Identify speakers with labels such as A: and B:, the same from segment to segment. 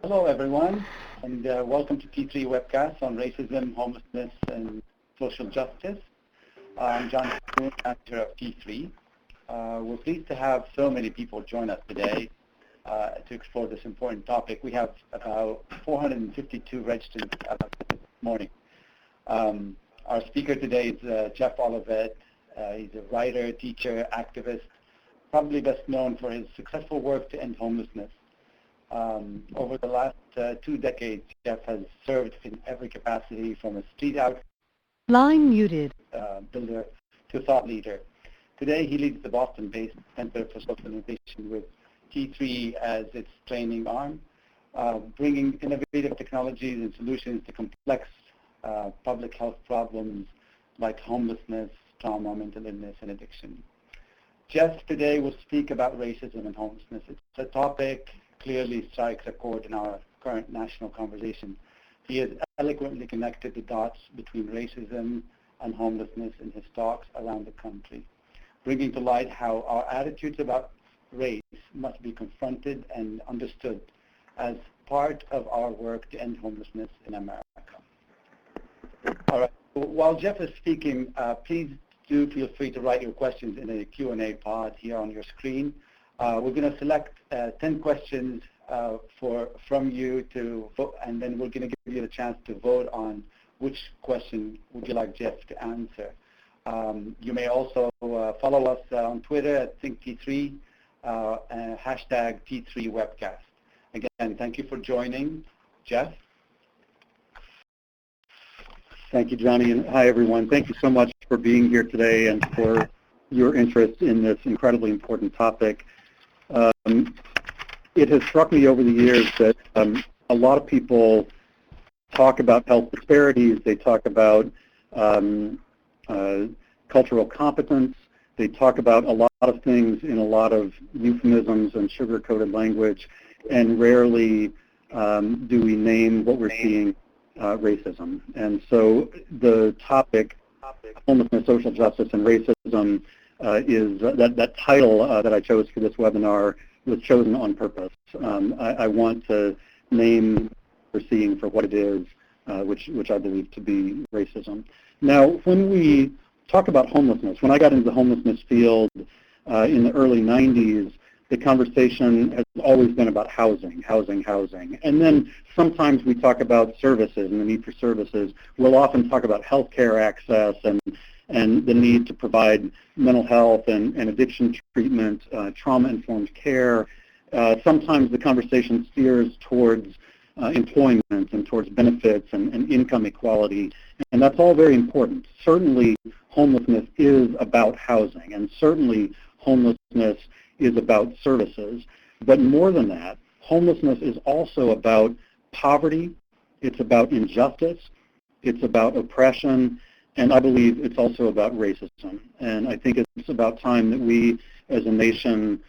A: Hello, everyone, and welcome to T3 Webcast on racism, homelessness, and social justice. I'm John, manager of T3. We're pleased to have so many people join us today to explore this important topic. We have about 452 registered this morning. Our speaker today is Jeff Olivet. He's a writer, teacher, activist, probably best known for his successful work to end homelessness. Over the last 2 decades, Jeff has served in every capacity, from a street out
B: line muted
A: builder to thought leader. Today, he leads the Boston-based Center for Social Innovation with T3 as its training arm, bringing innovative technologies and solutions to complex public health problems like homelessness, trauma, mental illness, and addiction. Jeff today will speak about racism and homelessness. It's a topic clearly strikes a chord in our current national conversation. He has eloquently connected the dots between racism and homelessness in his talks around the country, bringing to light how our attitudes about race must be confronted and understood as part of our work to end homelessness in America. All right. While Jeff is speaking, please do feel free to write your questions in a Q&A pod here on your screen. We're going to select 10 questions from you to vote, and then we're going to give you the chance to vote on which question would you like Jeff to answer. You may also follow us on Twitter at ThinkT3, hashtag T3 Webcast. Again, thank you for joining. Jeff?
C: Thank you, Johnny, and hi, everyone. Thank you so much for being here today and for your interest in this incredibly important topic. It has struck me over the years that a lot of people talk about health disparities. They talk about cultural competence. They talk about a lot of things in a lot of euphemisms and sugar-coated language, and rarely do we name what we're seeing, racism. And so the topic, homelessness, social justice, and racism, is that title that I chose for this webinar was chosen on purpose. I want to name what we're seeing for what it is, which I believe to be racism. Now, when we talk about homelessness, when I got into the homelessness field in the early 90s, the conversation has always been about housing. And then sometimes we talk about services and the need for services. We'll often talk about healthcare access and the need to provide mental health and addiction treatment, trauma-informed care. Sometimes the conversation steers towards employment and towards benefits and income equality, and that's all very important. Certainly, homelessness is about housing, and certainly homelessness is about services. But more than that, homelessness is also about poverty, it's about injustice, it's about oppression, and I believe it's also about racism. And I think it's about time that we, as a nation,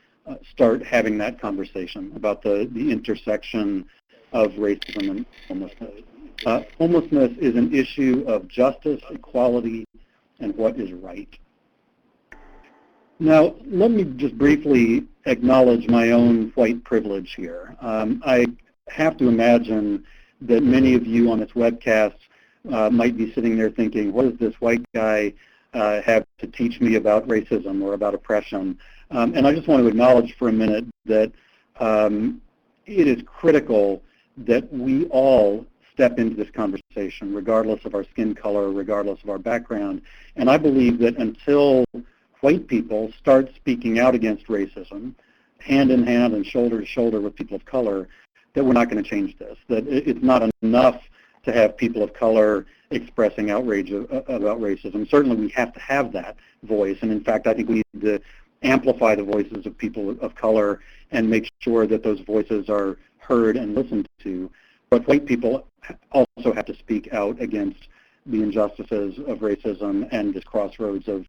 C: start having that conversation about the intersection of racism and homelessness. Homelessness is an issue of justice, equality, and what is right. Now, let me just briefly acknowledge my own white privilege here. I have to imagine that many of you on this webcast might be sitting there thinking, what does this white guy have to teach me about racism or about oppression? And I just want to acknowledge for a minute that it is critical that we all step into this conversation, regardless of our skin color, regardless of our background. And I believe that until white people start speaking out against racism, hand in hand and shoulder to shoulder with people of color, that we're not going to change this, that it's not enough to have people of color expressing outrage about racism. Certainly we have to have that voice, and in fact I think we need to amplify the voices of people of color and make sure that those voices are heard and listened to. But white people also have to speak out against the injustices of racism and this crossroads of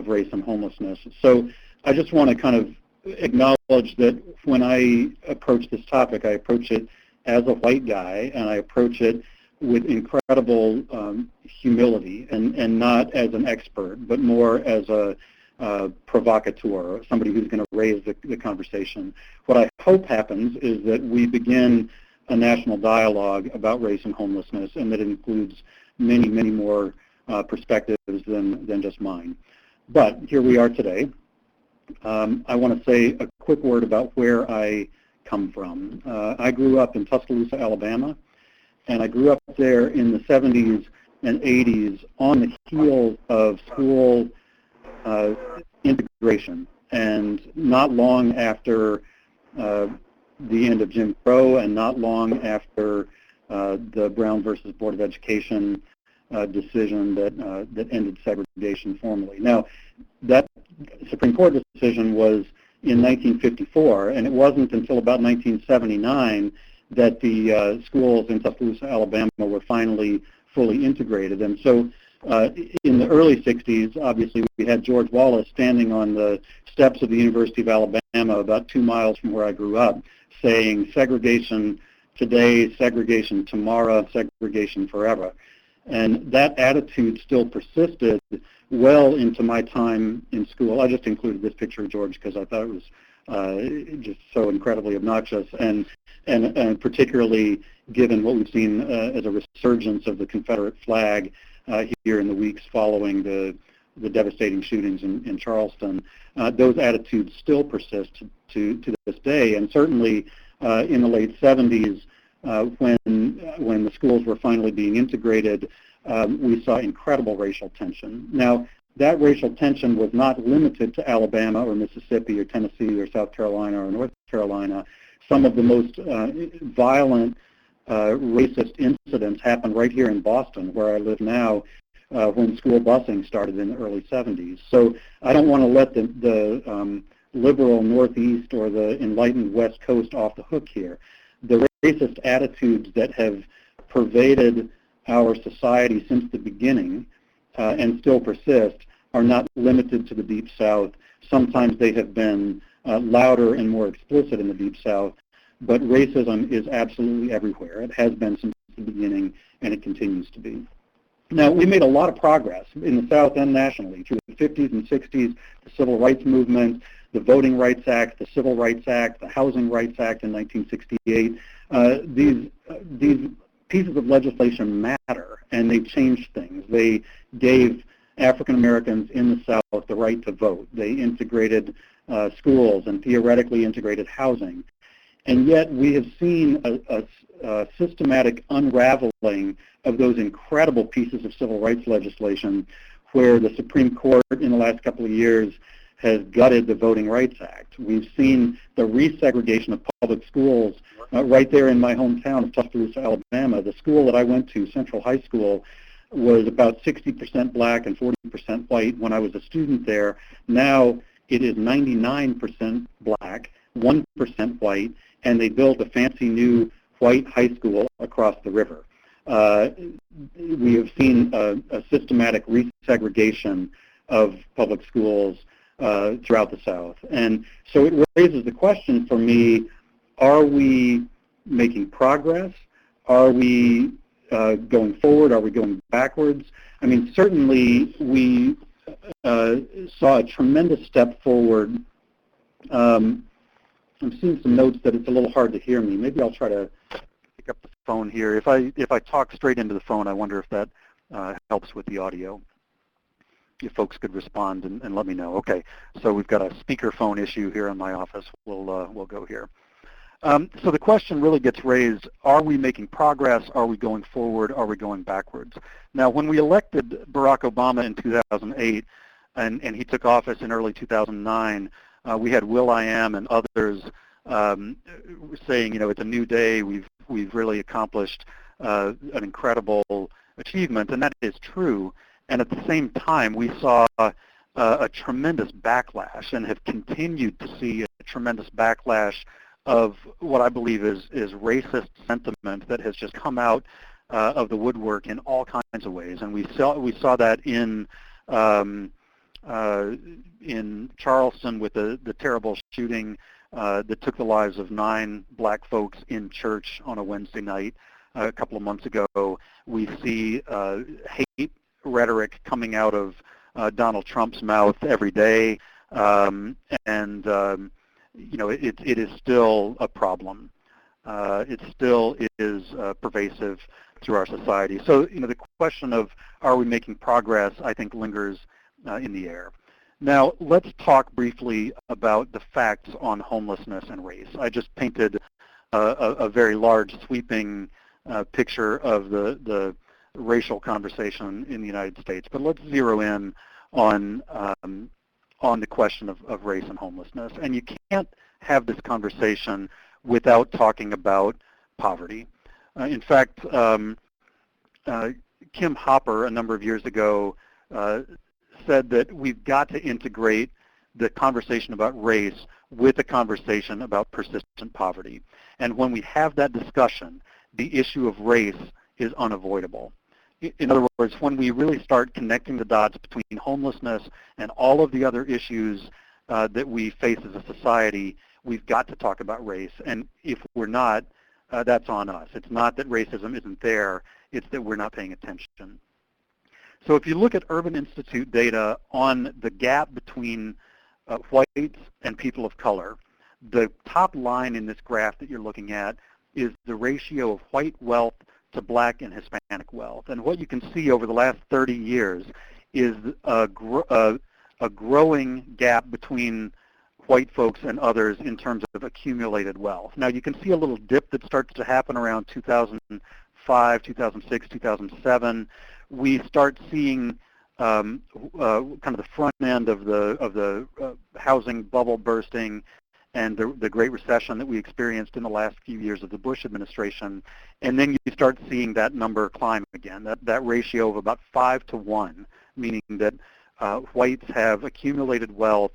C: race and homelessness. So I just want to kind of acknowledge that when I approach this topic, I approach it as a white guy, and I approach it with incredible humility, and not as an expert, but more as a provocateur, somebody who's going to raise the conversation. What I hope happens is that we begin a national dialogue about race and homelessness, and that includes many, many more perspectives than just mine. But here we are today. I want to say a quick word about where I come from. I grew up in Tuscaloosa, Alabama, and I grew up there in the 70s and 80s on the heels of school integration. And not long after the end of Jim Crow, and not long after the Brown versus Board of Education decision that ended segregation formally. Now, that Supreme Court decision was in 1954, and it wasn't until about 1979 that the schools in Tuscaloosa, Alabama were finally fully integrated. And so in the early 60s, obviously, we had George Wallace standing on the steps of the University of Alabama about 2 miles from where I grew up, saying segregation today, segregation tomorrow, segregation forever. And that attitude still persisted well into my time in school. I just included this picture of George because I thought it was just so incredibly obnoxious, and particularly given what we've seen as a resurgence of the Confederate flag here in the weeks following the devastating shootings in Charleston. Those attitudes still persist to this day, and certainly in the late 70s, when the schools were finally being integrated, we saw incredible racial tension. Now, that racial tension was not limited to Alabama or Mississippi or Tennessee or South Carolina or North Carolina. Some of the most violent racist incidents happened right here in Boston, where I live now, when school busing started in the early 70s. So I don't want to let the liberal Northeast or the enlightened West Coast off the hook here. The racist attitudes that have pervaded our society since the beginning and still persist are not limited to the Deep South. Sometimes they have been louder and more explicit in the Deep South, but racism is absolutely everywhere. It has been since the beginning, and it continues to be. Now, we made a lot of progress in the South and nationally through the 50s and 60s, the Civil Rights Movement, the Voting Rights Act, the Civil Rights Act, the Housing Rights Act in 1968. These pieces of legislation matter, and they changed things. They gave African Americans in the South the right to vote. They integrated schools and theoretically integrated housing. And yet we have seen a systematic unraveling of those incredible pieces of civil rights legislation, where the Supreme Court in the last couple of years has gutted the Voting Rights Act. We've seen the resegregation of public schools right there in my hometown of Tuscaloosa, Alabama. The school that I went to, Central High School, was about 60% black and 40% white when I was a student there. Now it is 99% black, 1% white, and they built a fancy new white high school across the river. We have seen a systematic resegregation of public schools throughout the South. And so it raises the question for me, are we making progress? Are we going forward? Are we going backwards? I mean, certainly we saw a tremendous step forward. I'm seeing some notes that it's a little hard to hear me. Maybe I'll try to pick up the phone here. If I talk straight into the phone, I wonder if that helps with the audio. If folks could respond and let me know. Okay, so we've got a speakerphone issue here in my office. We'll go here. So the question really gets raised, are we making progress? Are we going forward? Are we going backwards? Now, when we elected Barack Obama in 2008, and he took office in early 2009, we had Will.i.am and others saying, you know, it's a new day. We've really accomplished an incredible achievement, and that is true. And at the same time, we saw a tremendous backlash and have continued to see a tremendous backlash of what I believe is racist sentiment that has just come out of the woodwork in all kinds of ways. And we saw that in Charleston with the terrible shooting that took the lives of 9 black folks in church on a Wednesday night a couple of months ago. We see hate rhetoric coming out of Donald Trump's mouth every day, and you know, it is still a problem. it still is pervasive through our society. So, the question of are we making progress, I think, lingers in the air. Now, let's talk briefly about the facts on homelessness and race. I just painted a very large, sweeping picture of the racial conversation in the United States, but let's zero in on the question of race and homelessness. And you can't have this conversation without talking about poverty. In fact, Kim Hopper, a number of years ago, said that we've got to integrate the conversation about race with a conversation about persistent poverty. And when we have that discussion, the issue of race is unavoidable. In other words, when we really start connecting the dots between homelessness and all of the other issues that we face as a society, we've got to talk about race. And if we're not, that's on us. It's not that racism isn't there, it's that we're not paying attention. So if you look at Urban Institute data on the gap between whites and people of color, the top line in this graph that you're looking at is the ratio of white wealth to black and Hispanic wealth. And what you can see over the last 30 years is a growing gap between white folks and others in terms of accumulated wealth. Now you can see a little dip that starts to happen around 2005, 2006, 2007. We start seeing kind of the front end of the housing bubble bursting and the Great Recession that we experienced in the last few years of the Bush administration. And then you start seeing that number climb again, that ratio of about 5 to 1, meaning that whites have accumulated wealth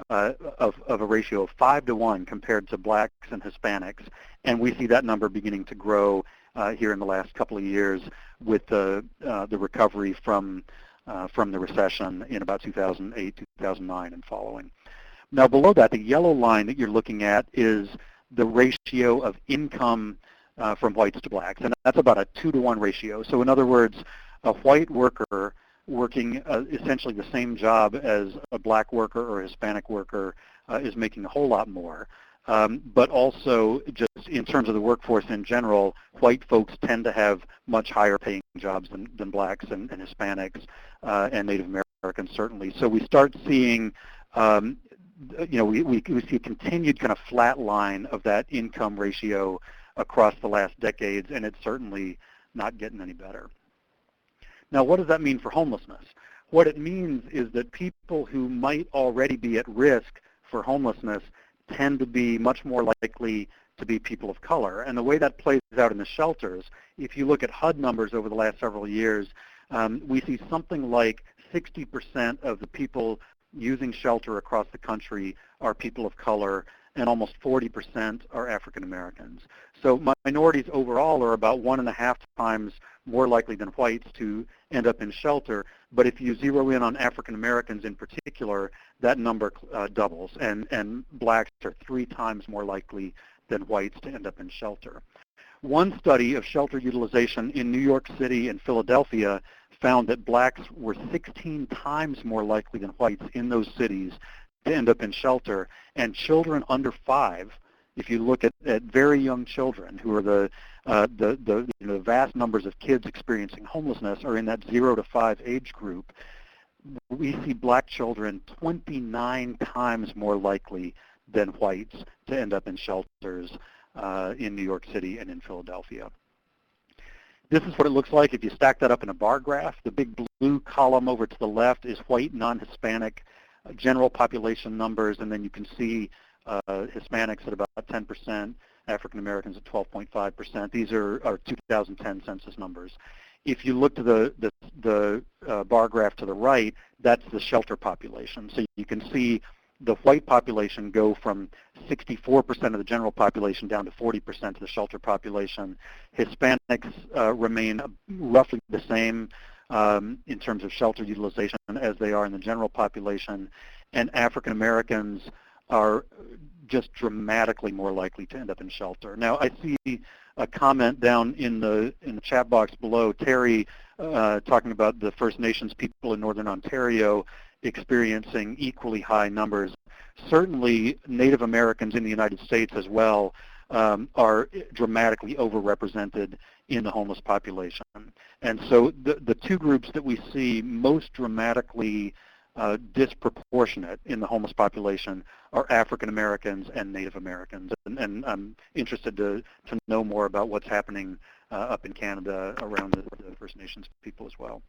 C: of a ratio of 5 to 1 compared to blacks and Hispanics. And we see that number beginning to grow here in the last couple of years with the recovery from the recession in about 2008, 2009 and following. Now below that, the yellow line that you're looking at is the ratio of income from whites to blacks, and that's about a 2 to 1 ratio. So in other words, a white worker working essentially the same job as a black worker or a Hispanic worker is making a whole lot more. But also, just in terms of the workforce in general, white folks tend to have much higher paying jobs than blacks and Hispanics and Native Americans certainly. So we start seeing, we see a continued kind of flat line of that income ratio across the last decades, and it's certainly not getting any better. Now, what does that mean for homelessness? What it means is that people who might already be at risk for homelessness tend to be much more likely to be people of color. And the way that plays out in the shelters, if you look at HUD numbers over the last several years, we see something like 60% of the people using shelter across the country are people of color, and almost 40% are African Americans. So minorities overall are about 1.5 times more likely than whites to end up in shelter. But if you zero in on African Americans in particular, that number doubles, and blacks are 3 times more likely than whites to end up in shelter. One study of shelter utilization in New York City and Philadelphia found that blacks were 16 times more likely than whites in those cities to end up in shelter, and children under 5, if you look at very young children who are the vast numbers of kids experiencing homelessness are in that 0 to 5 age group, we see black children 29 times more likely than whites to end up in shelters in New York City and in Philadelphia. This is what it looks like if you stack that up in a bar graph. The big blue column over to the left is white, non-Hispanic general population numbers, and then you can see Hispanics at about 10%, African Americans at 12.5%. These are 2010 census numbers. If you look to the bar graph to the right, that's the shelter population. So you can see the white population go from 64% of the general population down to 40% of the shelter population. Hispanics remain roughly the same in terms of shelter utilization as they are in the general population, and African Americans are just dramatically more likely to end up in shelter. Now, I see a comment down in the chat box below, Terry talking about the First Nations people in Northern Ontario experiencing equally high numbers. Certainly, Native Americans in the United States as well are dramatically overrepresented in the homeless population. And so the two groups that we see most dramatically disproportionate in the homeless population are African Americans and Native Americans. And I'm interested to know more about what's happening up in Canada around the First Nations people as well.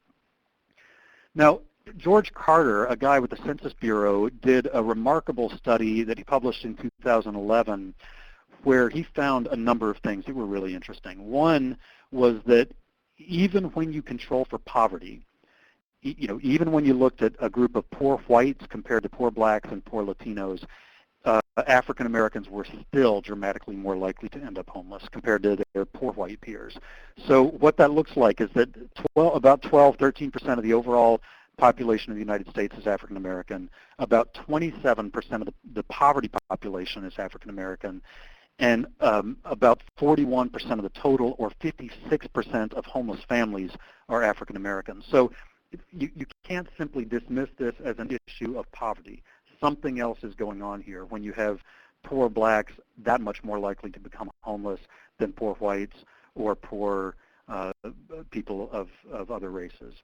C: Now, George Carter, a guy with the Census Bureau, did a remarkable study that he published in 2011 where he found a number of things that were really interesting. One was that even when you control for poverty, even when you looked at a group of poor whites compared to poor blacks and poor Latinos, African Americans were still dramatically more likely to end up homeless compared to their poor white peers. So what that looks like is that about 12, 13% of the overall population of the United States is African American. About 27% of the poverty population is African American. And about 41% of the total, or 56% of homeless families, are African Americans. So you can't simply dismiss this as an issue of poverty. Something else is going on here when you have poor blacks that much more likely to become homeless than poor whites or poor people of other races.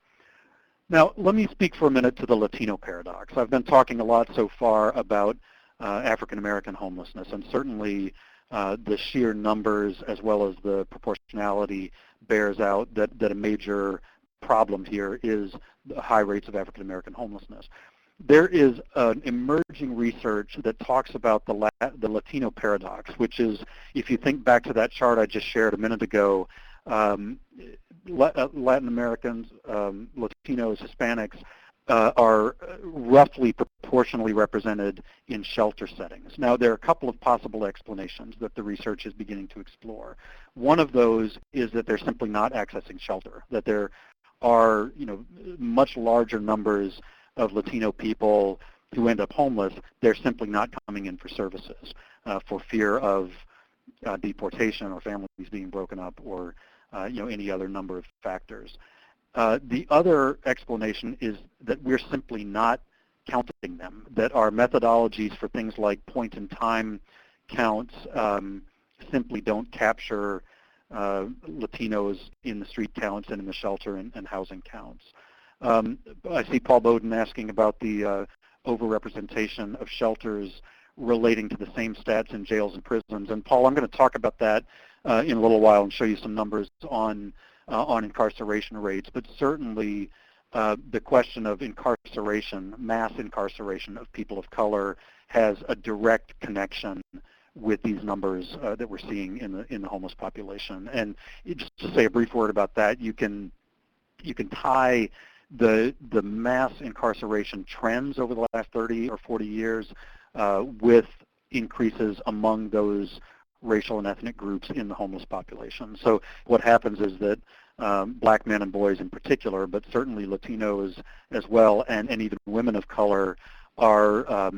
C: Now, let me speak for a minute to the Latino paradox. I've been talking a lot so far about African American homelessness, and certainly the sheer numbers as well as the proportionality bears out that a major problem here is the high rates of African American homelessness. There is an emerging research that talks about the Latino paradox, which is, if you think back to that chart I just shared a minute ago, Latin Americans, Latinos, Hispanics are roughly proportionally represented in shelter settings. Now, there are a couple of possible explanations that the research is beginning to explore. One of those is that they're simply not accessing shelter, that there are much larger numbers of Latino people who end up homeless. They're simply not coming in for services for fear of deportation or families being broken up or any other number of factors. The other explanation is that we're simply not counting them, that our methodologies for things like point-in-time counts simply don't capture Latinos in the street counts and in the shelter and housing counts. I see Paul Bowden asking about the overrepresentation of shelters relating to the same stats in jails and prisons. And Paul, I'm going to talk about that in a little while and show you some numbers on incarceration rates. But certainly the question of incarceration, mass incarceration of people of color, has a direct connection with these numbers that we're seeing in the homeless population. And just to say a brief word about that, you can tie the mass incarceration trends over the last 30 or 40 years with increases among those racial and ethnic groups in the homeless population. So what happens is that black men and boys in particular, but certainly Latinos as well, and even women of color are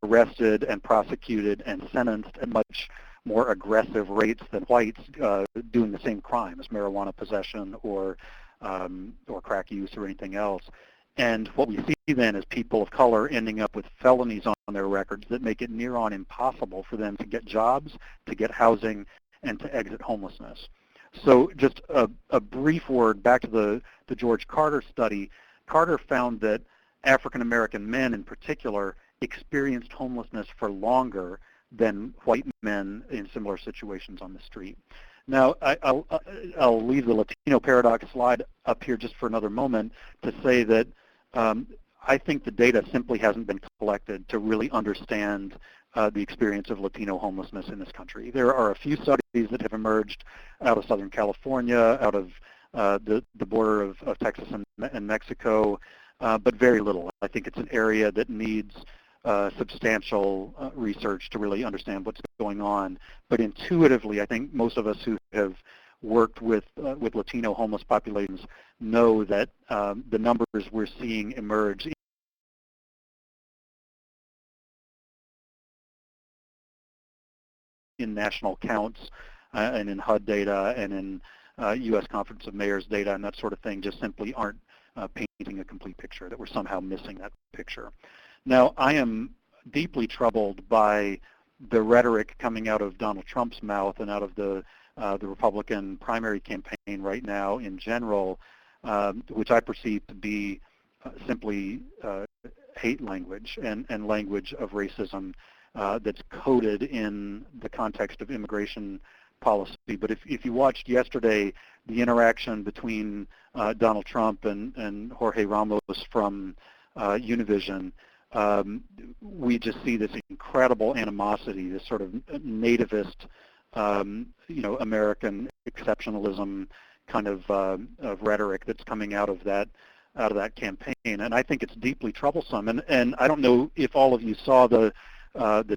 C: arrested and prosecuted and sentenced at much more aggressive rates than whites doing the same crime as marijuana possession or crack use or anything else. And what we see then is people of color ending up with felonies on their records that make it near on impossible for them to get jobs, to get housing, and to exit homelessness. So just a brief word back to the George Carter study. Carter found that African American men in particular experienced homelessness for longer than white men in similar situations on the street. Now, I'll leave the Latino paradox slide up here just for another moment to say that I think the data simply hasn't been collected to really understand the experience of Latino homelessness in this country. There are a few studies that have emerged out of Southern California, out of the border of Texas and Mexico, but very little. I think it's an area that needs substantial research to really understand what's going on. But intuitively, I think most of us who have worked with Latino homeless populations know that the numbers we're seeing emerge in national counts and in HUD data and in U.S. Conference of Mayors data and that sort of thing just simply aren't painting a complete picture, that we're somehow missing that picture. Now, I am deeply troubled by the rhetoric coming out of Donald Trump's mouth and out of the Republican primary campaign right now in general, which I perceive to be simply hate language and language of racism that's coded in the context of immigration policy. But if you watched yesterday the interaction between Donald Trump and Jorge Ramos from Univision, we just see this incredible animosity, this sort of nativist, American exceptionalism kind of rhetoric that's coming out of that campaign, and I think it's deeply troublesome. And I don't know if all of you saw the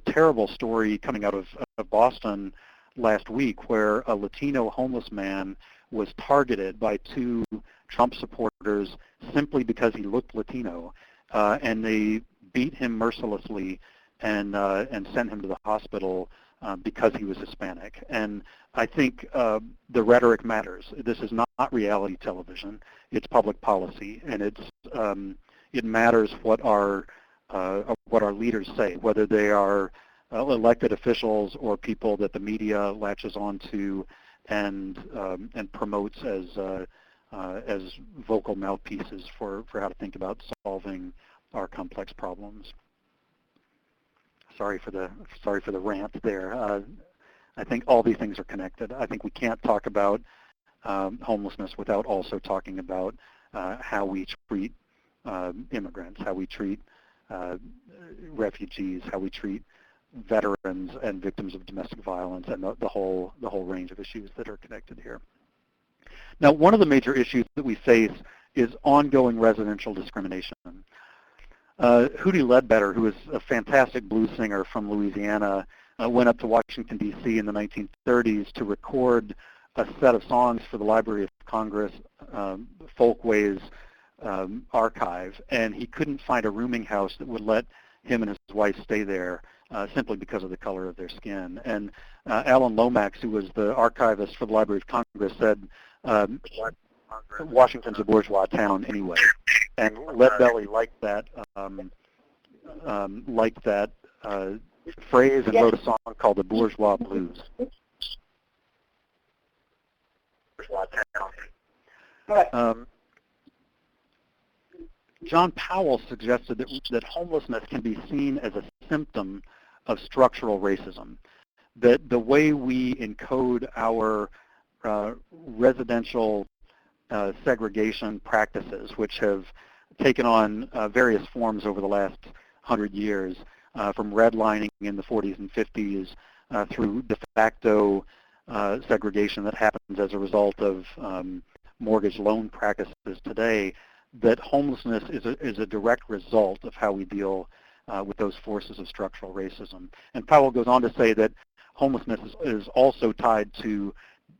C: terrible story coming out of Boston last week, where a Latino homeless man was targeted by two Trump supporters simply because he looked Latino, and they beat him mercilessly and sent him to the hospital because he was Hispanic. And I think the rhetoric matters. This is not reality television. It's public policy, and it matters what our leaders say, whether they are elected officials or people that the media latches onto and promotes as vocal mouthpieces for how to think about solving our complex problems. Sorry for the rant there. I think all these things are connected. I think we can't talk about homelessness without also talking about how we treat immigrants, how we treat refugees, how we treat veterans and victims of domestic violence, and the whole range of issues that are connected here. Now, one of the major issues that we face is ongoing residential discrimination. Hootie Ledbetter, who is a fantastic blues singer from Louisiana, went up to Washington, D.C. in the 1930s to record a set of songs for the Library of Congress Folkways archive, and he couldn't find a rooming house that would let him and his wife stay there simply because of the color of their skin. And Alan Lomax, who was the archivist for the Library of Congress, said, Washington's a bourgeois town anyway. And Leadbelly liked that phrase and wrote a song called the Bourgeois Blues. John Powell suggested that homelessness can be seen as a symptom of structural racism, that the way we encode our residential segregation practices, which have taken on various forms over the last 100 years, from redlining in the 40s and 50s through de facto segregation that happens as a result of mortgage loan practices today, that homelessness is a direct result of how we deal with those forces of structural racism. And Powell goes on to say that homelessness is also tied to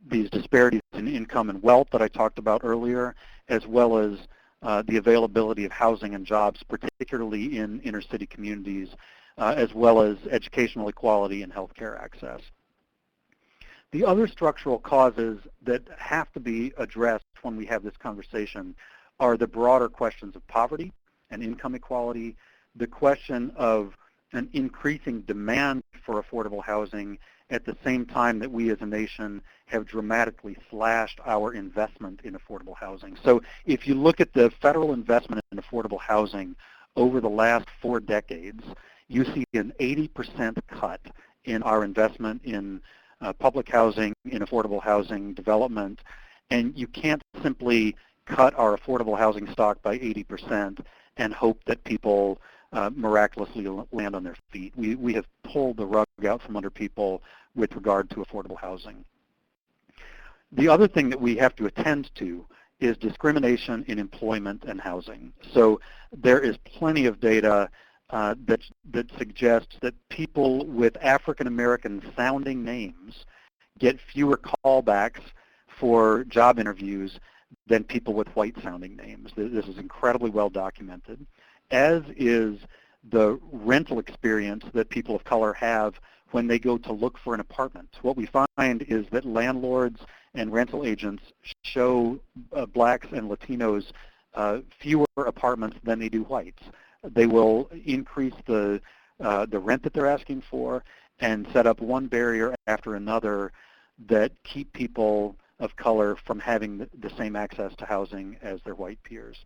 C: these disparities in income and wealth that I talked about earlier, as well as the availability of housing and jobs, particularly in inner city communities, as well as educational equality and healthcare access. The other structural causes that have to be addressed when we have this conversation are the broader questions of poverty and income equality, the question of an increasing demand for affordable housing at the same time that we as a nation have dramatically slashed our investment in affordable housing. So if you look at the federal investment in affordable housing over the last 4 decades, you see an 80% cut in our investment in public housing, in affordable housing development, and you can't simply cut our affordable housing stock by 80% and hope that people miraculously land on their feet. We have pulled the rug out from under people with regard to affordable housing. The other thing that we have to attend to is discrimination in employment and housing. So there is plenty of data that suggests that people with African-American sounding names get fewer callbacks for job interviews than people with white sounding names. This is incredibly well documented, as is the rental experience that people of color have when they go to look for an apartment. What we find is that landlords and rental agents show blacks and Latinos fewer apartments than they do whites. They will increase the rent that they're asking for, and set up one barrier after another that keep people of color from having the same access to housing as their white peers.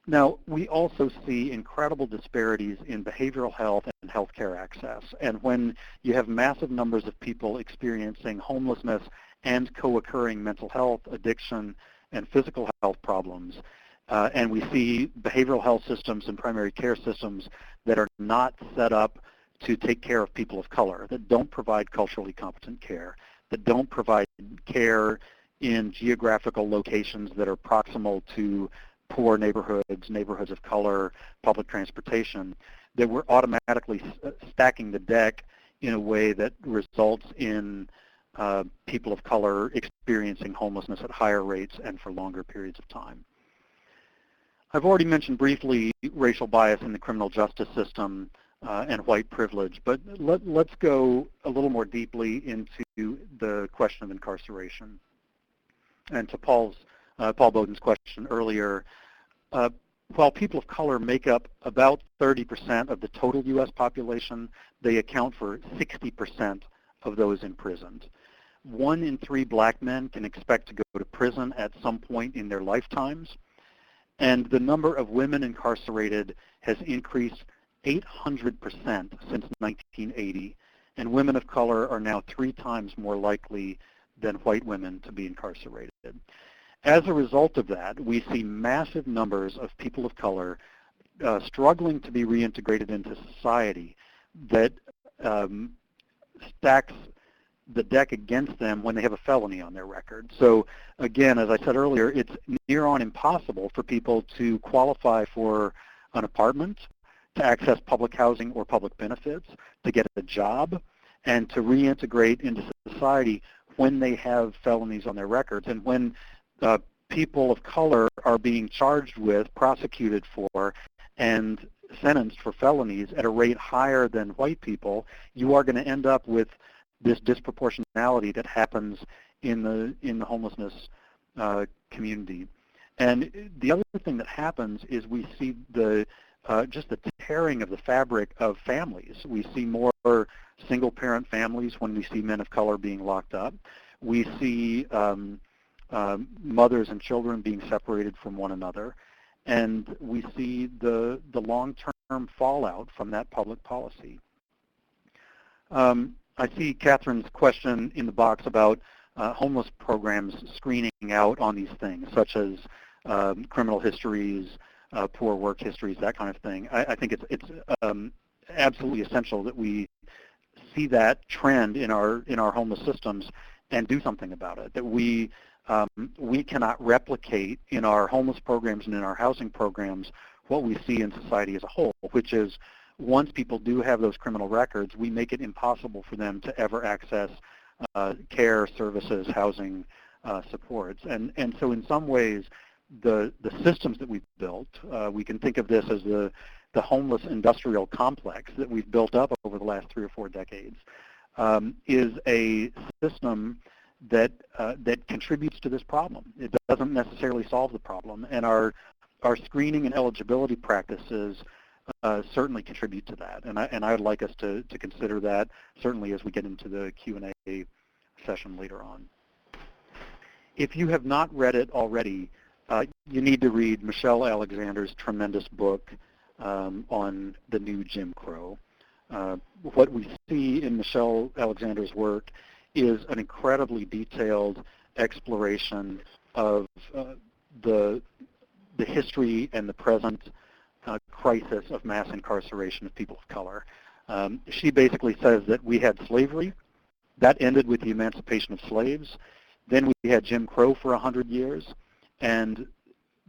C: Now, we also see incredible disparities in behavioral health and healthcare access. And when you have massive numbers of people experiencing homelessness and co-occurring mental health, addiction, and physical health problems, and we see behavioral health systems and primary care systems that are not set up to take care of people of color, that don't provide culturally competent care, that don't provide care in geographical locations that are proximal to poor neighborhoods, neighborhoods of color, public transportation, that we're automatically stacking the deck in a way that results in people of color experiencing homelessness at higher rates and for longer periods of time. I've already mentioned briefly racial bias in the criminal justice system and white privilege, but let's go a little more deeply into the question of incarceration. And to Paul Bowden's question earlier, while people of color make up about 30% of the total U.S. population, they account for 60% of those imprisoned. 1 in 3 black men can expect to go to prison at some point in their lifetimes, and the number of women incarcerated has increased 800% since 1980, and women of color are now 3 times more likely than white women to be incarcerated. As a result of that, we see massive numbers of people of color struggling to be reintegrated into society that stacks the deck against them when they have a felony on their record. So again, as I said earlier, it's near on impossible for people to qualify for an apartment, to access public housing or public benefits, to get a job, and to reintegrate into society when they have felonies on their records. And when people of color are being charged with, prosecuted for, and sentenced for felonies at a rate higher than white people, you are going to end up with this disproportionality that happens in the homelessness community. And the other thing that happens is we see just the tearing of the fabric of families. We see more single-parent families when we see men of color being locked up. We see mothers and children being separated from one another. And we see the long-term fallout from that public policy. I see Catherine's question in the box about homeless programs screening out on these things, such as criminal histories, poor work histories, that kind of thing. I think it's absolutely essential that we see that trend in our homeless systems and do something about it. That we cannot replicate in our homeless programs and in our housing programs what we see in society as a whole, which is once people do have those criminal records, we make it impossible for them to ever access care, services, housing, supports. And so in some ways, the systems that we've built, we can think of this as the homeless industrial complex that we've built up over the last 3 or 4 decades, is a system that contributes to this problem. It doesn't necessarily solve the problem, and our screening and eligibility practices certainly contribute to that, and I would like us to consider that certainly as we get into the Q&A session later on. If you have not read it already, you need to read Michelle Alexander's tremendous book on the new Jim Crow. What we see in Michelle Alexander's work is an incredibly detailed exploration of the history and the present crisis of mass incarceration of people of color. She basically says that we had slavery. That ended with the emancipation of slaves. Then we had Jim Crow for 100 years, and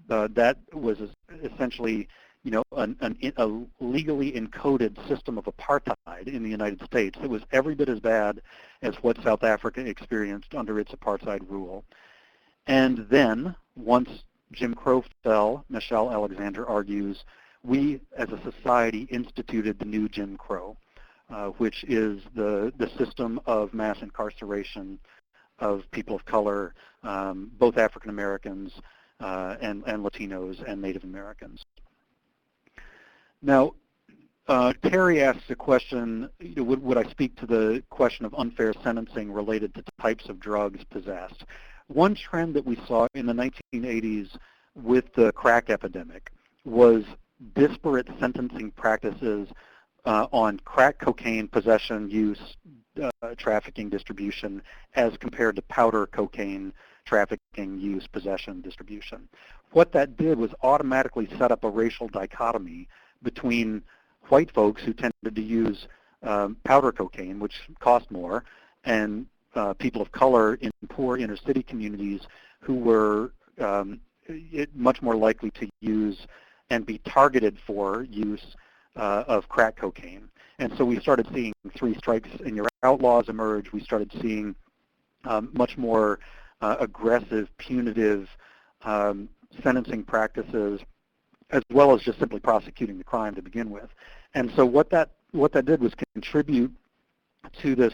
C: that was essentially, a legally encoded system of apartheid in the United States. It was every bit as bad as what South Africa experienced under its apartheid rule. And then, once Jim Crow fell, Michelle Alexander argues, we as a society instituted the new Jim Crow, which is the system of mass incarceration of people of color, both African Americans and Latinos and Native Americans. Now, Terry asks a question, would I speak to the question of unfair sentencing related to types of drugs possessed? One trend that we saw in the 1980s with the crack epidemic was disparate sentencing practices on crack cocaine possession, use, trafficking, distribution, as compared to powder cocaine trafficking, use, possession, distribution. What that did was automatically set up a racial dichotomy between white folks who tended to use powder cocaine, which cost more, and people of color in poor inner city communities who were much more likely to use and be targeted for use of crack cocaine. And so we started seeing three strikes and you're outlaws emerge. We started seeing much more aggressive, punitive sentencing practices, as well as just simply prosecuting the crime to begin with. And so what that did was contribute to this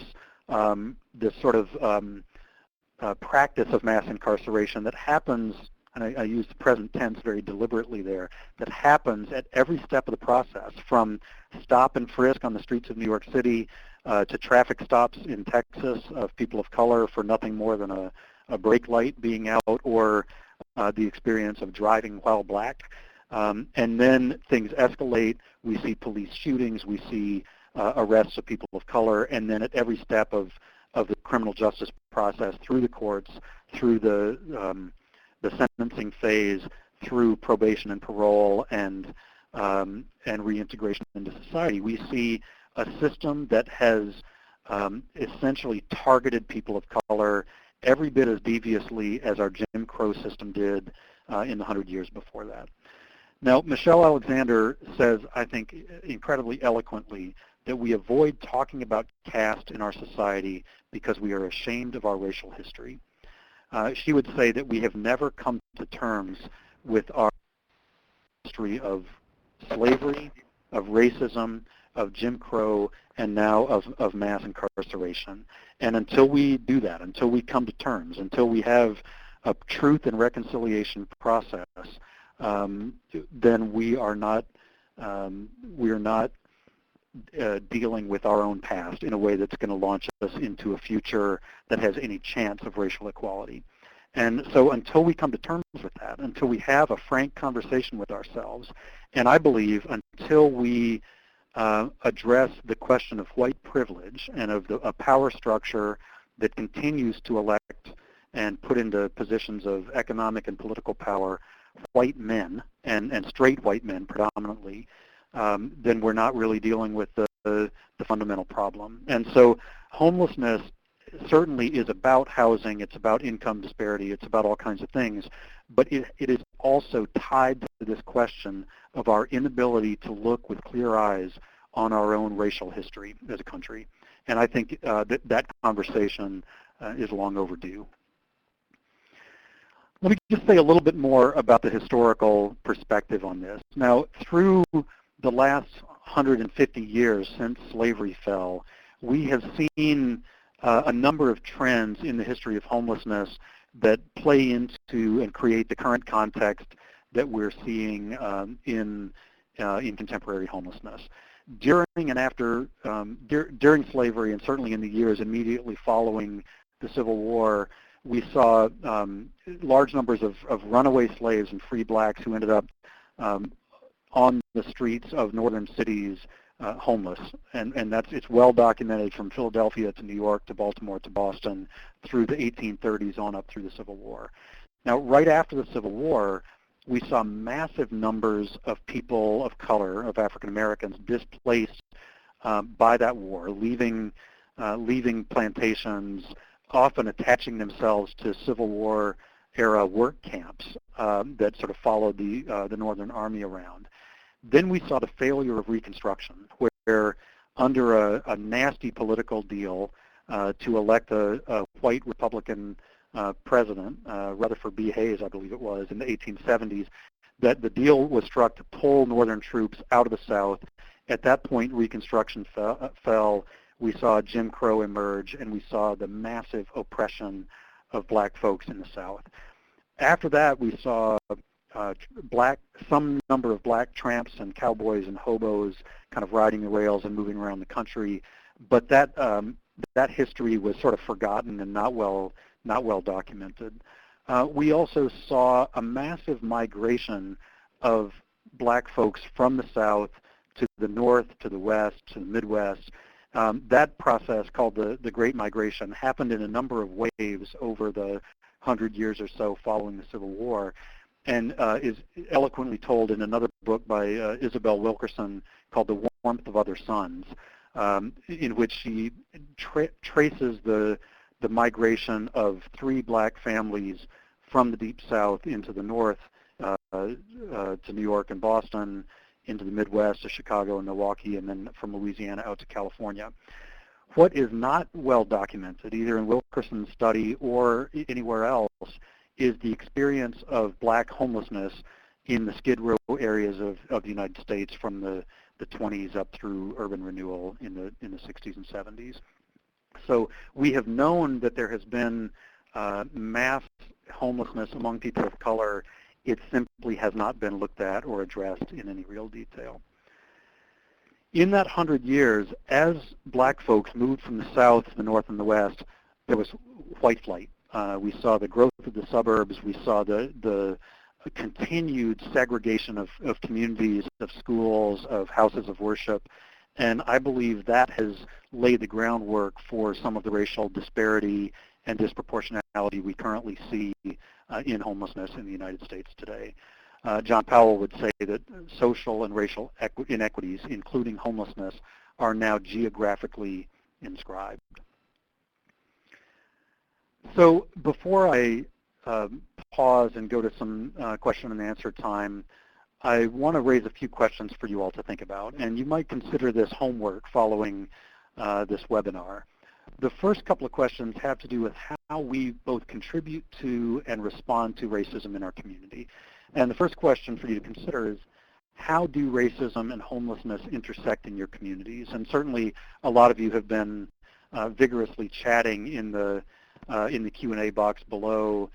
C: this sort of practice of mass incarceration that happens, and I use the present tense very deliberately there, that happens at every step of the process, from stop and frisk on the streets of New York City to traffic stops in Texas of people of color for nothing more than a brake light being out, or the experience of driving while black. And then things escalate. We see police shootings. We see arrests of people of color. And then at every step of the criminal justice process, through the courts, through the sentencing phase, through probation and parole, and reintegration into society, we see a system that has essentially targeted people of color every bit as deviously as our Jim Crow system did in the 100 years before that. Now, Michelle Alexander says, I think incredibly eloquently, that we avoid talking about caste in our society because we are ashamed of our racial history. She would say that we have never come to terms with our history of slavery, of racism, of Jim Crow, and now of mass incarceration. And until we do that, until we come to terms, until we have a truth and reconciliation process, then we are not dealing with our own past in a way that's going to launch us into a future that has any chance of racial equality. And so until we come to terms with that, until we have a frank conversation with ourselves, and I believe until we address the question of white privilege and of a power structure that continues to elect and put into positions of economic and political power white men, and straight white men predominantly, then we're not really dealing with the fundamental problem. And so homelessness certainly is about housing, it's about income disparity, it's about all kinds of things, but it is also tied to this question of our inability to look with clear eyes on our own racial history as a country. And I think that conversation is long overdue. Let me just say a little bit more about the historical perspective on this. Now, through the last 150 years since slavery fell, we have seen a number of trends in the history of homelessness that play into and create the current context that we're seeing in contemporary homelessness. During and after, during slavery, and certainly in the years immediately following the Civil War, we saw large numbers of runaway slaves and free blacks who ended up on the streets of northern cities homeless. And it's well documented from Philadelphia to New York to Baltimore to Boston through the 1830s on up through the Civil War. Now, right after the Civil War, we saw massive numbers of people of color, of African Americans, displaced by that war, leaving plantations, often attaching themselves to Civil War era work camps that sort of followed the Northern Army around. Then we saw the failure of Reconstruction, where under a nasty political deal to elect a white Republican president, Rutherford B. Hayes, I believe it was, in the 1870s, that the deal was struck to pull Northern troops out of the South. At that point, Reconstruction fell. We saw Jim Crow emerge, and we saw the massive oppression of black folks in the South. After that, we saw some number of black tramps and cowboys and hobos kind of riding the rails and moving around the country, but that history was sort of forgotten and not well documented. We also saw a massive migration of black folks from the South to the North, to the West, to the Midwest. That process, called the Great Migration, happened in a number of waves over the 100 years or so following the Civil War, and is eloquently told in another book by Isabel Wilkerson called The Warmth of Other Suns, in which she traces the migration of 3 black families from the Deep South into the North, to New York and Boston, into the Midwest to Chicago and Milwaukee, and then from Louisiana out to California. What is not well documented, either in Wilkerson's study or anywhere else, is the experience of black homelessness in the Skid Row areas of the United States from the 20s up through urban renewal in the 60s and 70s. So we have known that there has been mass homelessness among people of color. It simply has not been looked at or addressed in any real detail. In that 100 years, as black folks moved from the South to the North and the West, there was white flight. We saw the growth of the suburbs. We saw the continued segregation of communities, of schools, of houses of worship. And I believe that has laid the groundwork for some of the racial disparity and disproportionality we currently see in homelessness in the United States today. John Powell would say that social and racial inequities, including homelessness, are now geographically inscribed. So before I pause and go to some question and answer time, I want to raise a few questions for you all to think about, and you might consider this homework following this webinar. The first couple of questions have to do with how we both contribute to and respond to racism in our community. And the first question for you to consider is, how do racism and homelessness intersect in your communities? And certainly a lot of you have been vigorously chatting in the Q&A box below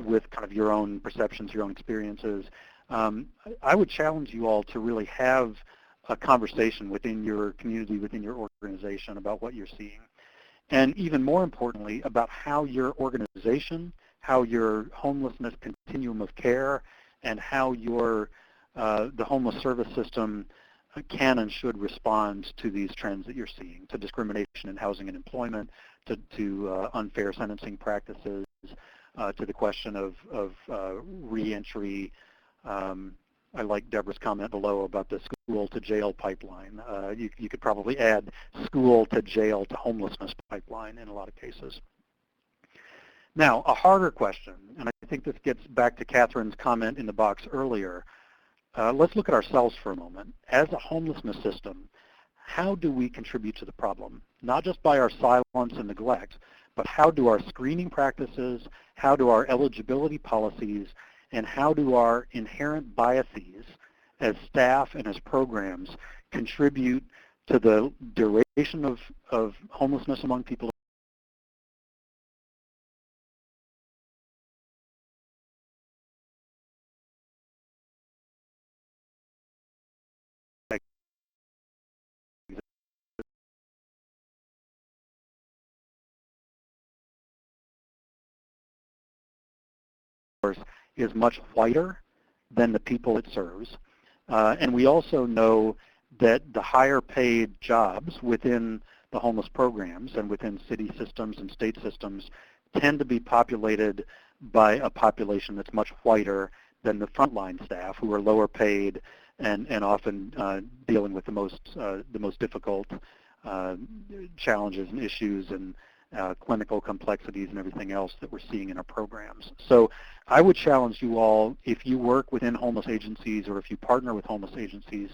C: with kind of your own perceptions, your own experiences. I would challenge you all to really have a conversation within your community, within your organization, about what you're seeing. And even more importantly, about how your organization, how your homelessness continuum of care, and how your the homeless service system can and should respond to these trends that you're seeing, to discrimination in housing and employment, to unfair sentencing practices, to the question of reentry. I like Deborah's comment below about the school to jail pipeline. You could probably add school to jail to homelessness pipeline in a lot of cases. Now, a harder question, and I think this gets back to Catherine's comment in the box earlier. Let's look at ourselves for a moment. As a homelessness system, how do we contribute to the problem? Not just by our silence and neglect, but how do our screening practices, how do our eligibility policies, and how do our inherent biases as staff and as programs contribute to the duration of homelessness among people is much whiter than the people it serves. And we also know that the higher paid jobs within the homeless programs and within city systems and state systems tend to be populated by a population that's much whiter than the frontline staff, who are lower paid and often dealing with the most difficult challenges and issues and clinical complexities and everything else that we're seeing in our programs. So I would challenge you all, if you work within homeless agencies or if you partner with homeless agencies,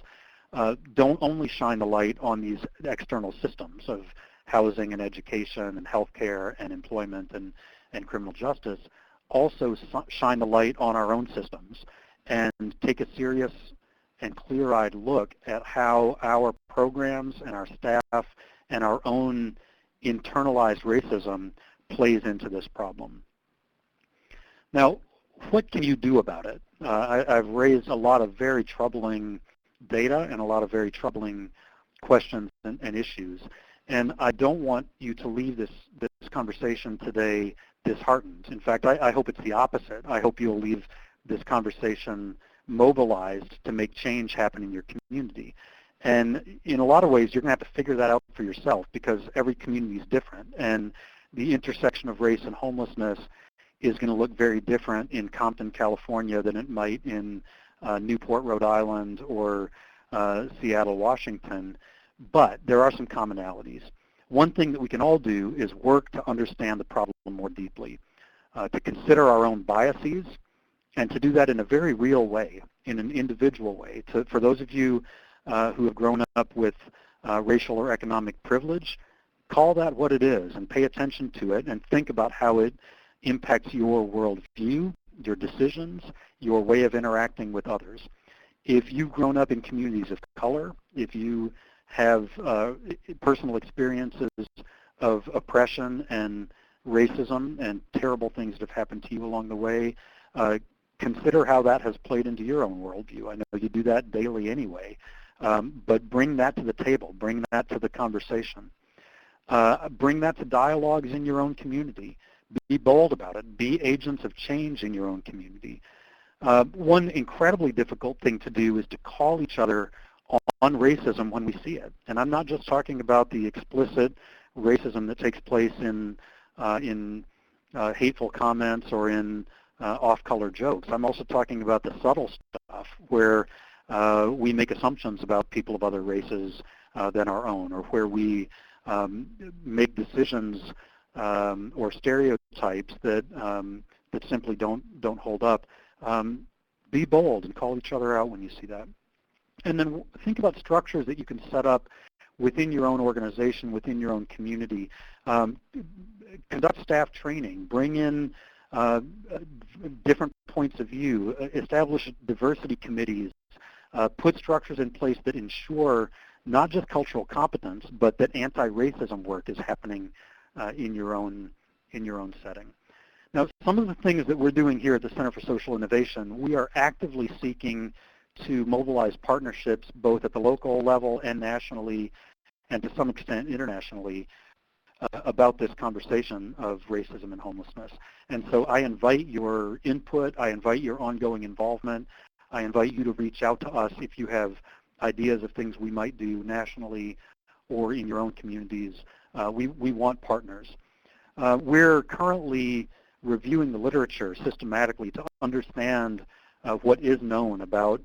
C: don't only shine the light on these external systems of housing and education and healthcare and employment and criminal justice. Also shine the light on our own systems and take a serious and clear-eyed look at how our programs and our staff and our own internalized racism plays into this problem. Now, what can you do about it? I've raised a lot of very troubling data and a lot of very troubling questions and issues. And I don't want you to leave this conversation today disheartened. In fact, I hope it's the opposite. I hope you'll leave this conversation mobilized to make change happen in your community. And in a lot of ways, you're going to have to figure that out for yourself because every community is different. And the intersection of race and homelessness is going to look very different in Compton, California than it might in Newport, Rhode Island, or Seattle, Washington. But there are some commonalities. One thing that we can all do is work to understand the problem more deeply, to consider our own biases, and to do that in a very real way, in an individual way. For those of you who have grown up with racial or economic privilege, call that what it is and pay attention to it and think about how it impacts your worldview, your decisions, your way of interacting with others. If you've grown up in communities of color, if you have personal experiences of oppression and racism and terrible things that have happened to you along the way, consider how that has played into your own worldview. I know you do that daily anyway, but bring that to the table. Bring that to the conversation. Bring that to dialogues in your own community. Be bold about it. Be agents of change in your own community. One incredibly difficult thing to do is to call each other on racism when we see it. And I'm not just talking about the explicit racism that takes place in hateful comments or in off-color jokes. I'm also talking about the subtle stuff where we make assumptions about people of other races than our own, or where we make decisions or stereotypes that simply don't hold up. Be bold and call each other out when you see that. And then think about structures that you can set up within your own organization, within your own community. Conduct staff training. Bring in different points of view. Establish diversity committees. Put structures in place that ensure not just cultural competence, but that anti-racism work is happening in your own setting. Now, some of the things that we're doing here at the Center for Social Innovation, we are actively seeking to mobilize partnerships both at the local level and nationally, and to some extent internationally, about this conversation of racism and homelessness. And so I invite your input, I invite your ongoing involvement, I invite you to reach out to us if you have ideas of things we might do nationally or in your own communities. We want partners. We're currently reviewing the literature systematically to understand what is known about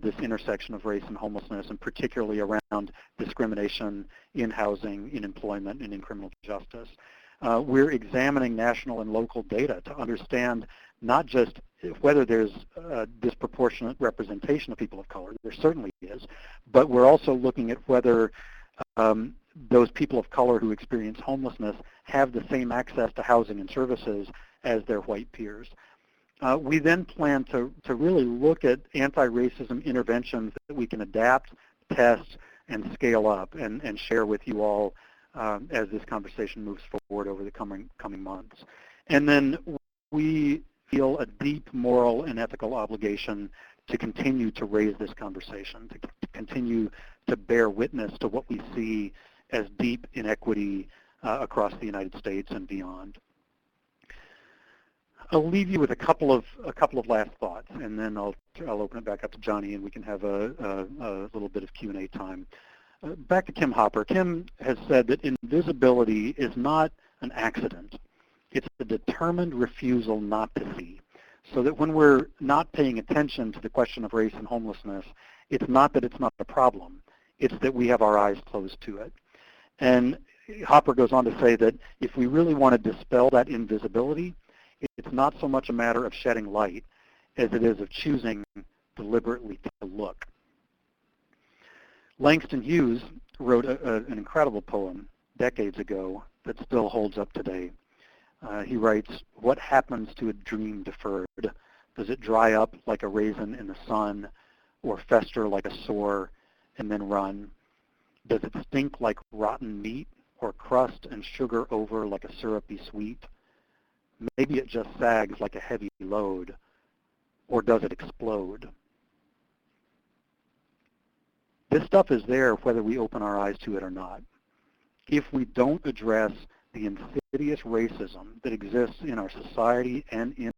C: this intersection of race and homelessness, and particularly around discrimination in housing, in employment, and in criminal justice. We're examining national and local data to understand not just whether there's a disproportionate representation of people of color, there certainly is, but we're also looking at whether those people of color who experience homelessness have the same access to housing and services as their white peers. We then plan to really look at anti-racism interventions that we can adapt, test, and scale up and share with you all as this conversation moves forward over the coming months. And then we feel a deep moral and ethical obligation to continue to raise this conversation, to continue to bear witness to what we see as deep inequity across the United States and beyond. I'll leave you with a couple of last thoughts, and then I'll open it back up to Johnny, and we can have a little bit of Q&A time. Back to Kim Hopper. Kim has said that invisibility is not an accident. It's a determined refusal not to see. So that when we're not paying attention to the question of race and homelessness, it's not that it's not a problem. It's that we have our eyes closed to it. And Hopper goes on to say that if we really want to dispel that invisibility, it's not so much a matter of shedding light as it is of choosing deliberately to look. Langston Hughes wrote an incredible poem decades ago that still holds up today. He writes, "What happens to a dream deferred? Does it dry up like a raisin in the sun, or fester like a sore and then run? Does it stink like rotten meat, or crust and sugar over like a syrupy sweet? Maybe it just sags like a heavy load, or does it explode? This stuff is there whether we open our eyes to it or not. If we don't address the insidious racism that exists in our society and in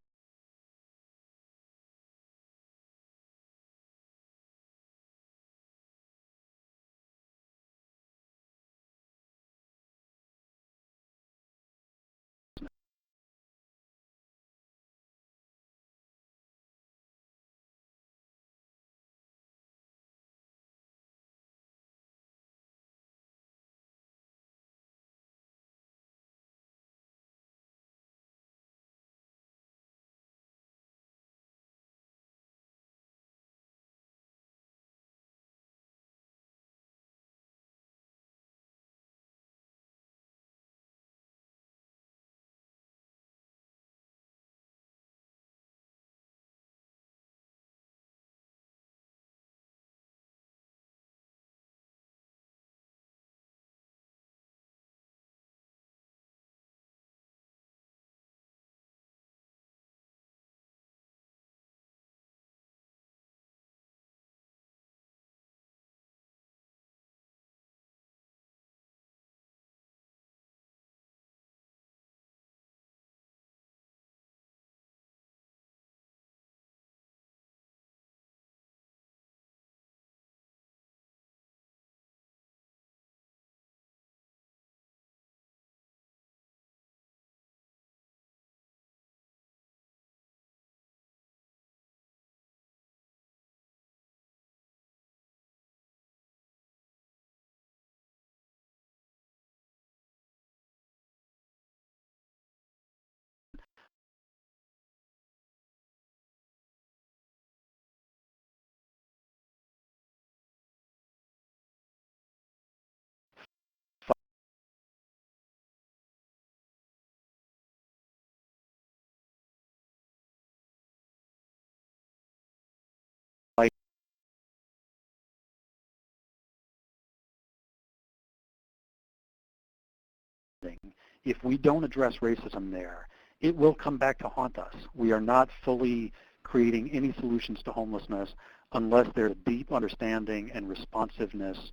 C: fighting, if we don't address racism there, it will come back to haunt us. We are not fully creating any solutions to homelessness unless there's a deep understanding and responsiveness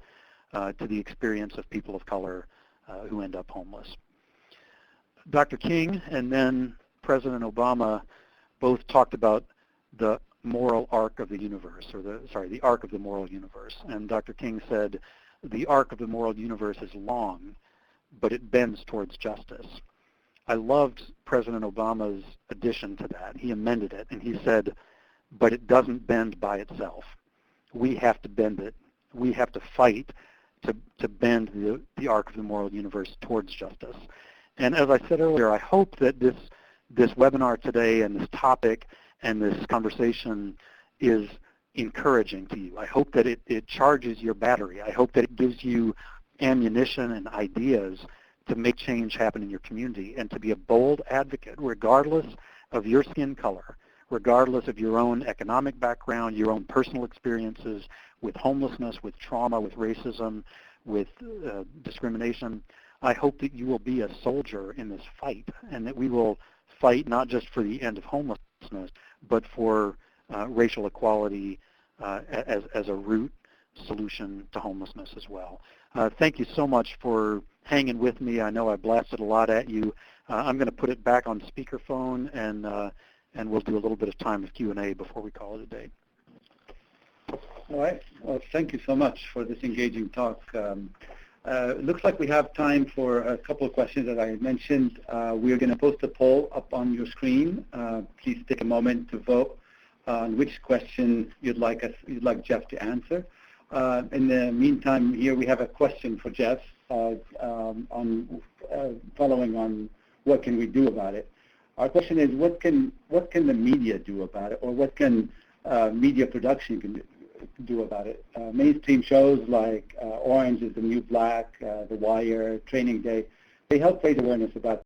C: to the experience of people of color who end up homeless. Dr. King and then President Obama both talked about the moral arc of the universe, or the arc of the moral universe. And Dr. King said, the arc of the moral universe is long, but it bends towards justice. I loved President Obama's addition to that. He amended it, and he said, but it doesn't bend by itself. We have to bend it. We have to fight to bend the arc of the moral universe towards justice. And as I said earlier, I hope that this webinar today and this topic and this conversation is encouraging to you. I hope that it charges your battery. I hope that it gives you ammunition and ideas to make change happen in your community and to be a bold advocate regardless of your skin color, regardless of your own economic background, your own personal experiences with homelessness, with trauma, with racism, with discrimination. I hope that you will be a soldier in this fight, and that we will fight not just for the end of homelessness, but for racial equality as a root solution to homelessness as well. Thank you so much for hanging with me. I know I blasted a lot at you. I'm going to put it back on speakerphone, and we'll do a little bit of time of Q&A before we call it a day.
A: All right. Well, thank you so much for this engaging talk. It looks like we have time for a couple of questions that I mentioned. We are going to post a poll up on your screen. Please take a moment to vote on which question you'd like Jeff to answer. In the meantime, here we have a question for Jeff on following on what can we do about it. Our question is, what can the media do about it, or what can media production do about it? Mainstream shows like Orange is the New Black, The Wire, Training Day, they help raise awareness about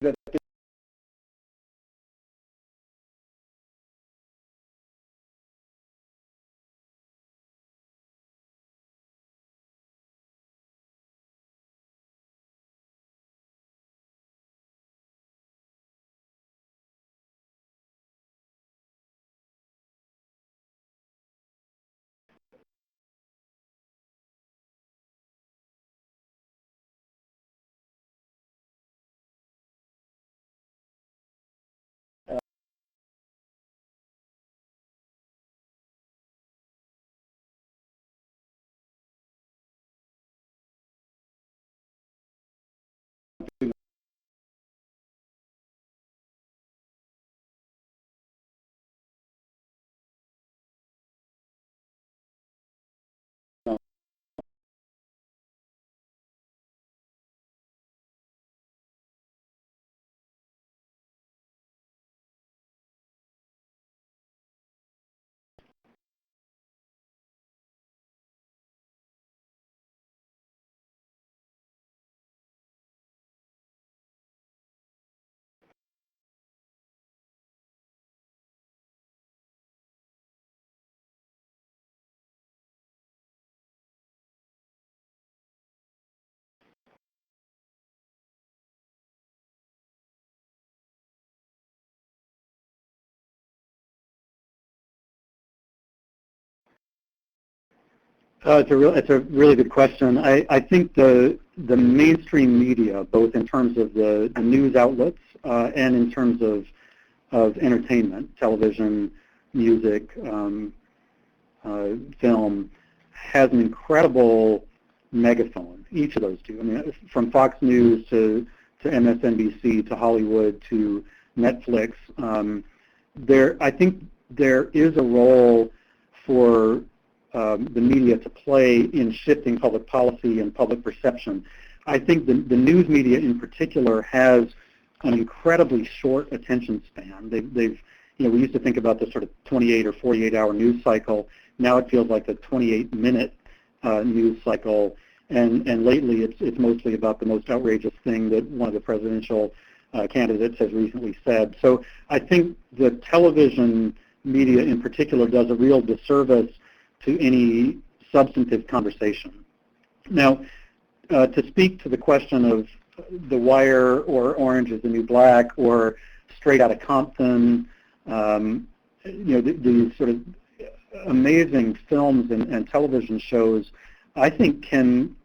C: that it's a really good question. I think the mainstream media, both in terms of the news outlets and in terms of entertainment, television, music, film, has an incredible megaphone. Each of those two. I mean, from Fox News to MSNBC to Hollywood to Netflix. I think there is a role for the media to play in shifting public policy and public perception. I think the news media in particular has an incredibly short attention span. We used to think about the sort of 28 or 48-hour news cycle. Now it feels like a 28-minute news cycle, and lately it's mostly about the most outrageous thing that one of the presidential candidates has recently said. So I think the television media in particular does a real disservice to any substantive conversation. Now, to speak to the question of The Wire or Orange is the New Black or Straight Outta Compton, these sort of amazing films and television shows, I think can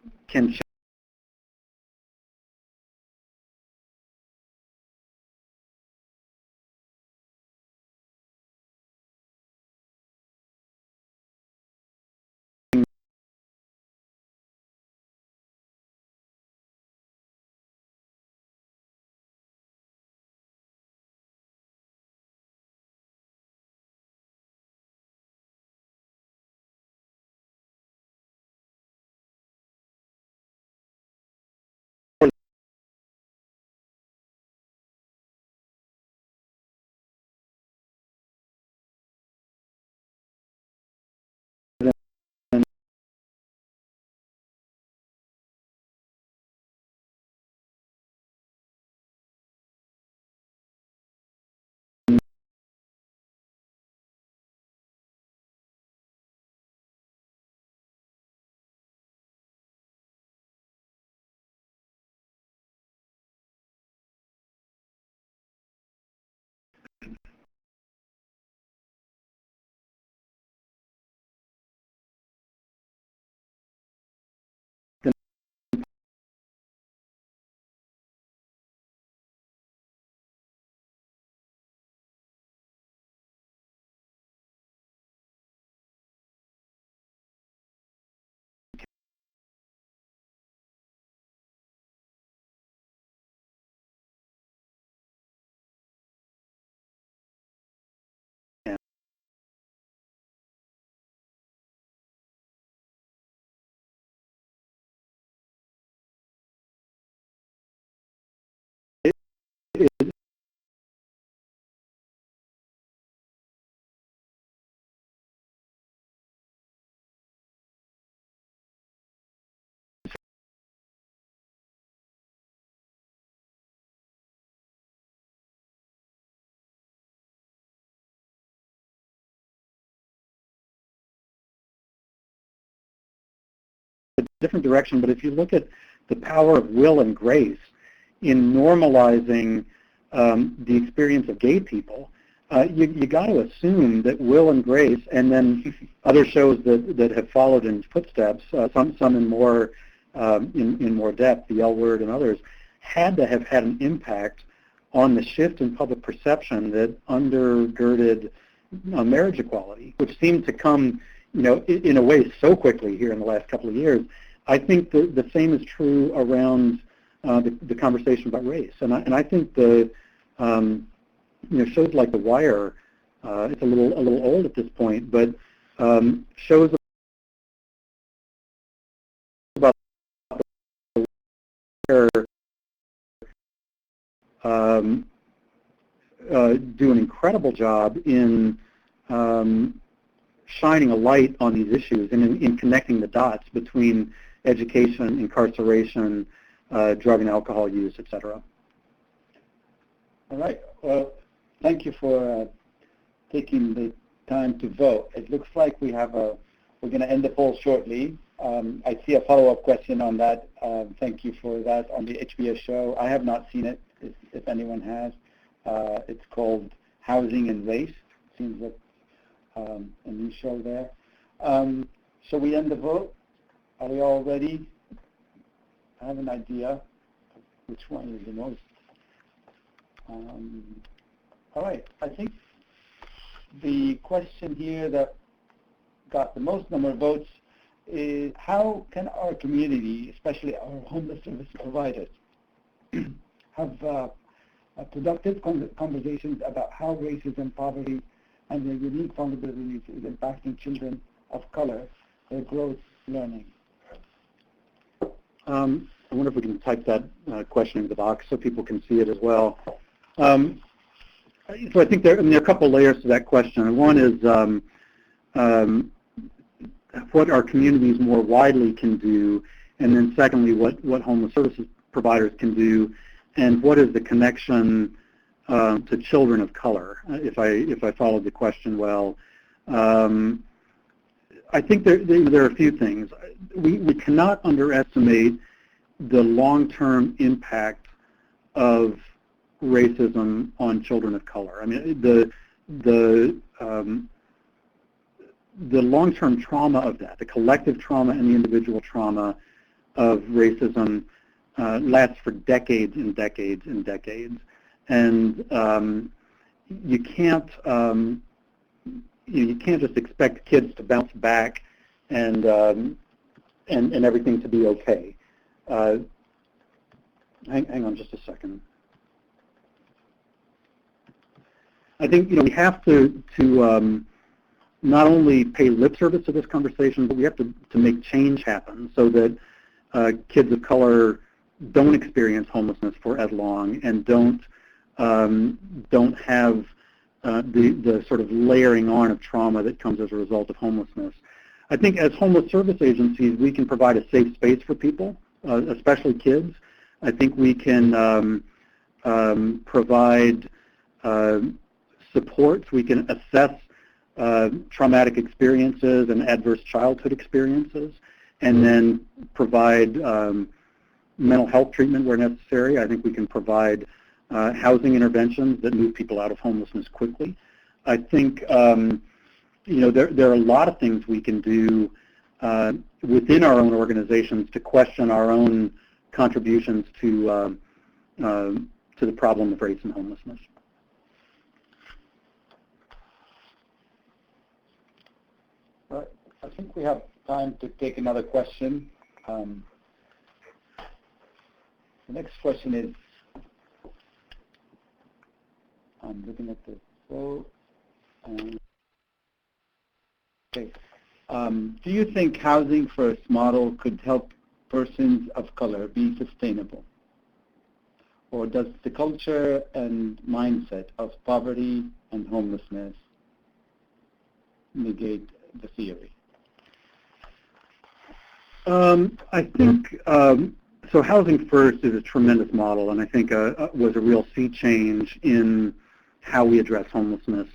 C: different direction, but if you look at the power of will and grace in normalizing the experience of gay people, you got to assume that Will and Grace, and then other shows that have followed in footsteps, some in more depth, The L Word and others, had to have had an impact on the shift in public perception that undergirded marriage equality, which seemed to come, in a way so quickly here in the last couple of years. I think the same is true around the conversation about race, and I think the shows like The Wire, it's a little old at this point, but shows about The Wire do an incredible job in shining a light on these issues and in connecting the dots between education, incarceration, drug and alcohol use, et cetera.
A: All right. Well, thank you for taking the time to vote. It looks like we're going to end the poll shortly. I see a follow-up question on that. Thank you for that on the HBO show. I have not seen it, if anyone has. It's called Housing and Race. Seems like a new show there. Shall we end the vote? Are we all ready? I have an idea which one is the most. All right. I think the question here that got the most number of votes is, how can our community, especially our homeless service providers, have productive conversations about how racism, poverty, and their unique vulnerabilities is impacting children of color, their growth, learning?
C: I wonder if we can type that question into the box so people can see it as well. So I think there are a couple layers to that question. One is what our communities more widely can do, and then secondly, what homeless services providers can do, and what is the connection to children of color, if I followed the question well. I think there are a few things. We cannot underestimate the long-term impact of racism on children of color. I mean, the long-term trauma of that, the collective trauma and the individual trauma of racism lasts for decades and decades and decades. And you can't just expect kids to bounce back and everything to be okay. Hang on just a second. I think we have to not only pay lip service to this conversation, but we have to make change happen so that kids of color don't experience homelessness for as long and don't have the sort of layering on of trauma that comes as a result of homelessness. I think as homeless service agencies, we can provide a safe space for people, especially kids. I think we can provide supports. We can assess traumatic experiences and adverse childhood experiences, and then provide mental health treatment where necessary. I think we can provide housing interventions that move people out of homelessness quickly. I think there are a lot of things we can do within our own organizations to question our own contributions to the problem of race and homelessness.
A: All right. I think we have time to take another question. The next question is, I'm looking at the vote. Okay. Do you think housing first model could help persons of color be sustainable? Or does the culture and mindset of poverty and homelessness negate the theory?
C: I think so. Housing First is a tremendous model, and I think was a real sea change in how we address homelessness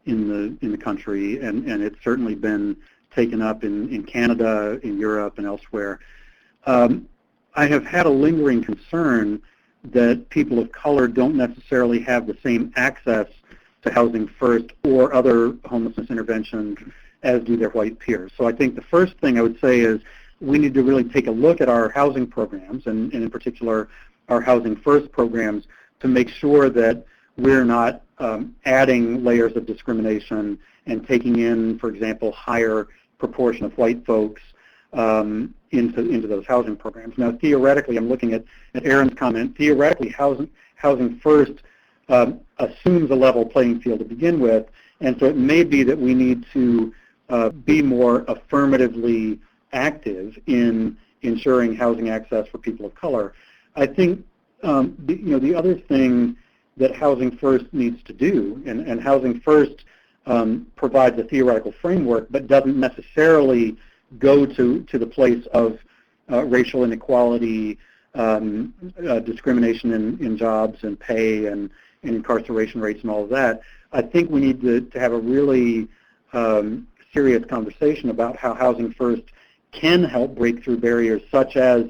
C: in the country, and it's certainly been taken up in Canada, in Europe, and elsewhere. I have had a lingering concern that people of color don't necessarily have the same access to Housing First or other homelessness interventions as do their white peers. So I think the first thing I would say is we need to really take a look at our housing programs, and in particular our Housing First programs, to make sure that we're not adding layers of discrimination and taking in, for example, higher proportion of white folks into those housing programs. Now, theoretically, I'm looking at Aaron's comment, theoretically, Housing First assumes a level playing field to begin with, and so it may be that we need to be more affirmatively active in ensuring housing access for people of color. I think the other thing that Housing First needs to do, and Housing First provides a theoretical framework, but doesn't necessarily go to the place of racial inequality, discrimination in jobs and pay and incarceration rates and all of that. I think we need to have a really serious conversation about how Housing First can help break through barriers such as